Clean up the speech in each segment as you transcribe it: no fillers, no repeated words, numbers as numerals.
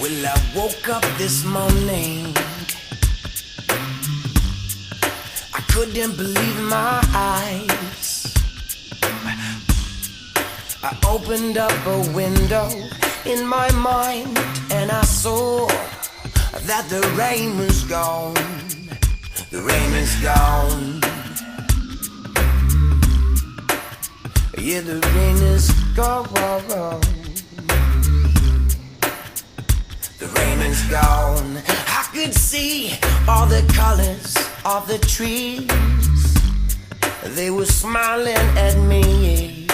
Well, I woke up this morning, I couldn't believe my eyes. I opened up a window in my mind and I saw that the rain was gone. The rain is gone. Yeah, the rain is gone. The rain is gone. I could see all the colors of the trees. They were smiling at me.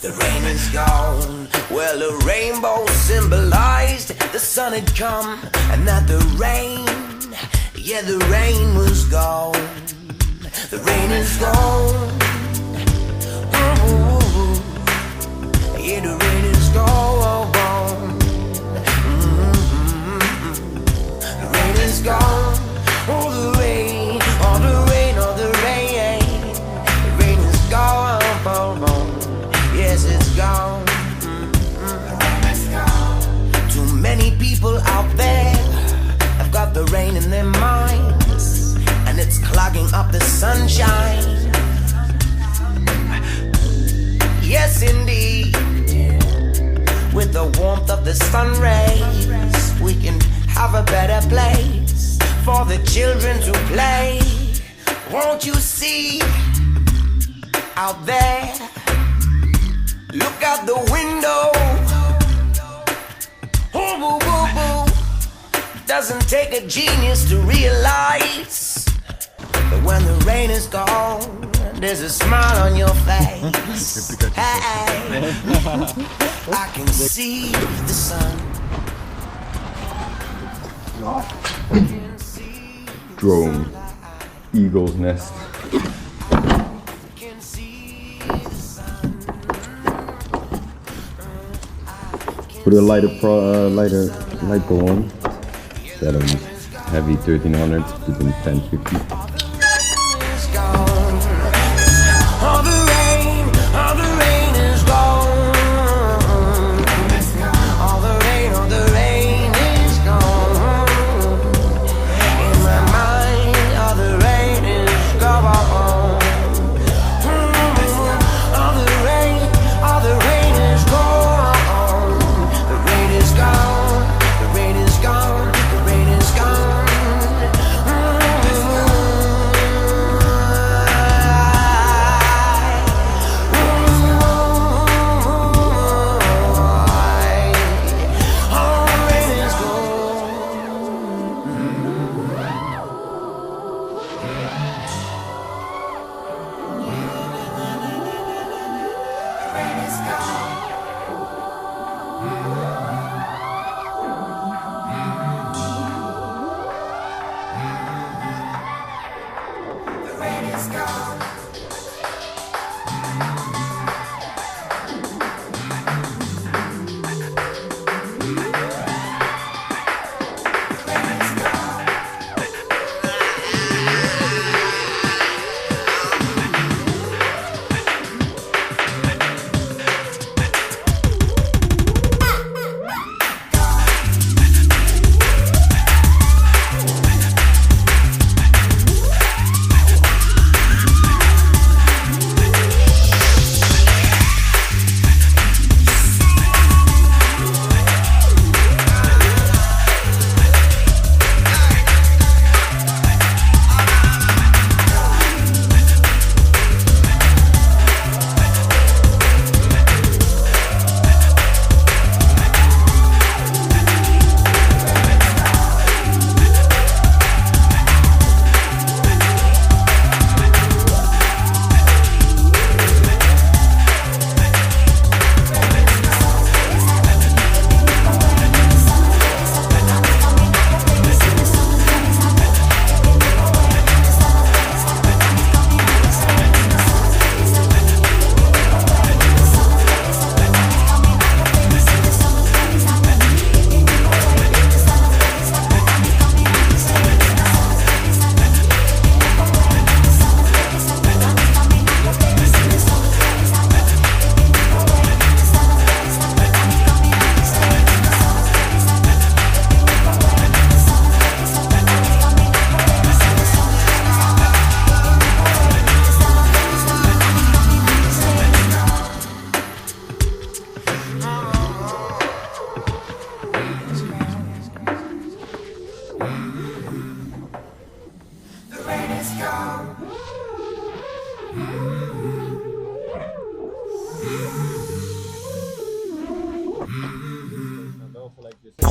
The rain is gone. Well, the rainbow symbolized the sun had come, and that the rain, yeah, the rain was gone. The rain is gone. Ooh, yeah, the rain is gone. The rain is gone. Oh, the rain, oh, the rain, oh, the rain. The rain is gone. Yes, it's gone. The rain is gone. Too many people out there have got the rain in their minds, and it's clogging up the sunshine. Yes, indeed. With the warmth of the sun rays, we can have a better place for the children to play. Won't you see out there? Look out the window. Oh, boo, boo, boo. Doesn't take a genius to realize that when the rain is gone, there's a smile on your face. Hey, I can see the sun. Drone, eagle's nest. Put a light bulb on. Set them heavy 1300, put them 1050.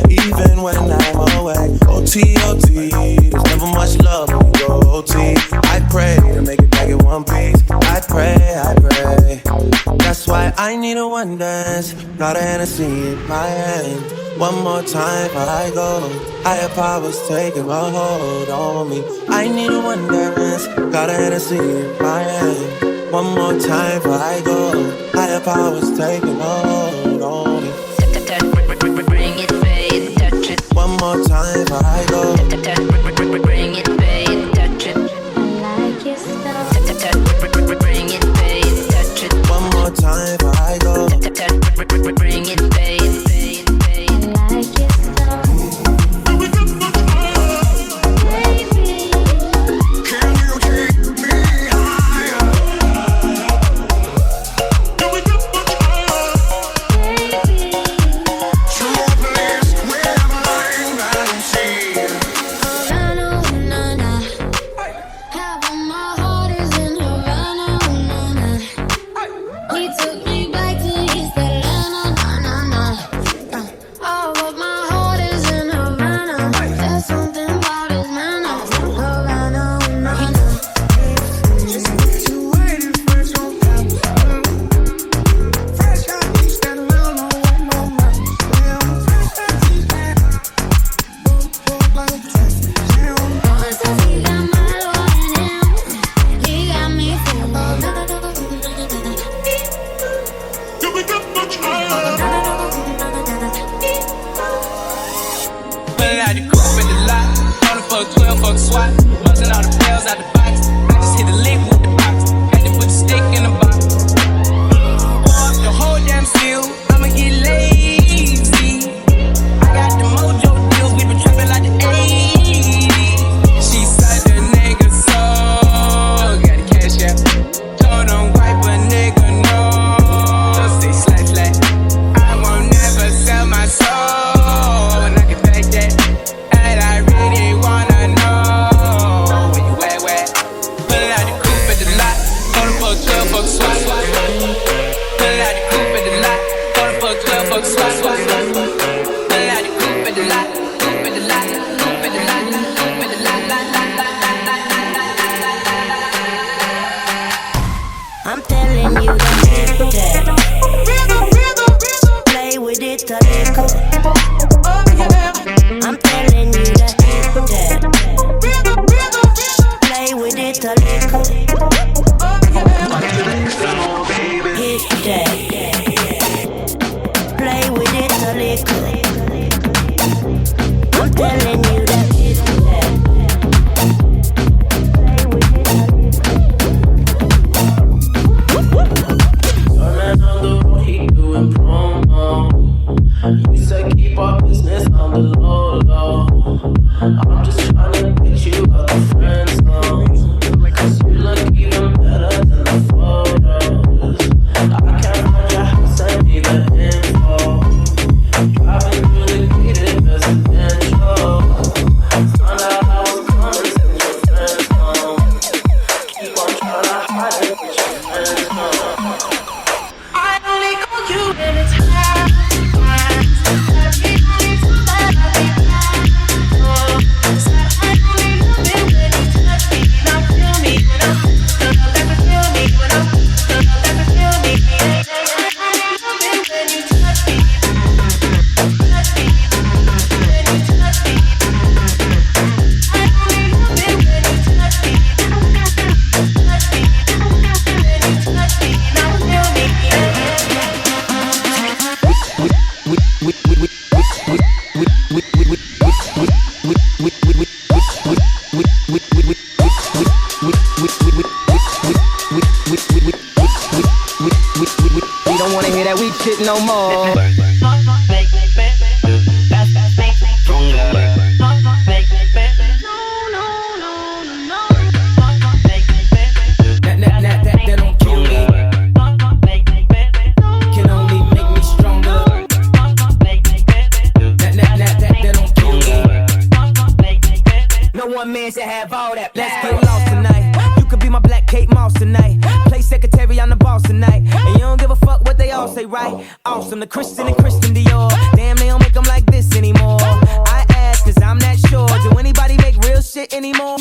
even when I'm away. OT, OT, there's never much love when you go OT. I pray to make it back in one piece. I pray. That's why I need a one dance. Got a Hennessy in my hand. One more time before I go. Higher powers taking a hold on me. I need a one dance. Got a Hennessy in my hand. One more time before I go. Higher powers taking a hold on me. Bring it, babe, touch it. One more time before I go. Bring it, babe, touch it. I like your stuff. Bring it, babe, touch it. One more time before I go. Bring it, babe. I like your stuff. Baby. Can you take me higher? Do we get much higher? Baby. To a place where I'm lying and see. Havana, half of my heart is in Havana. He took me back to East Atlanta. Oh, but my heart is in Havana. There's something about his manner. Havana. Just put you waiting for some help. Fresh out East Atlanta, no map. Well, fresh out East Atlanta. Boom, like a traffic jam. Oh, so he got my love in him. He got me feeling. Do we get much higher? Pulling out the coupe in the lot. On the fuck 12, fuck SWAT. Buzzing all the bells out the box. I just hit a lick with the box. Had to put the stick in the box. Pour up the whole damn seal. I'ma get lazy. I got the mojo deals. We been trapping like the 80s. She said the nigga so. Got the cash out. Told him wipe a nigga no. Say slash. I won't never sell my soul. And I can back that. And I really wanna know where you at. Pullin' out the coupe at the lot. On the fuck 12, fuck SWAT. Pullin' out the coupe at the lot. On the fuck 12, fuck SWAT. Pullin' out the coupe at the lot. Coupe at the lot. Coupe at the lot. Coupe at the lot. I'm telling you that play with it a little. I'm telling you that play with it a little. Hit that. Play with it a little. I'm telling you that. Turning on the road, he doing promo. You said keep our business on the low. I'm just trying to get you out the friend zone. 'Cause you look even better than the photos. I can't find your house, send me the info. Driving through the gated residential. Found out I was coming, send your friends home. Keep on trying to hide it, but your friends home. I only call you when it's hard. Every night that I be back. I only love it when you touch me. Now feel me when I'm never feel me when I'm never feel me. I only love it when you touch me. Touch me. When you touch me. I only love it when you touch me. Touch me. When you touch me. Now feel me. We don't wanna hear that weak shit no more. That don't kill me. Can only make me stronger. That don't kill me. No one man should have all that. Let's get lost tonight. You could be my black Kate Moss tonight. Play secretary, I'm the boss tonight. And you don't give a fuck what they all say, right? Awesome, the Christian and Christian Dior. Damn, they don't make them like this anymore. sure. Do anybody make real shit anymore?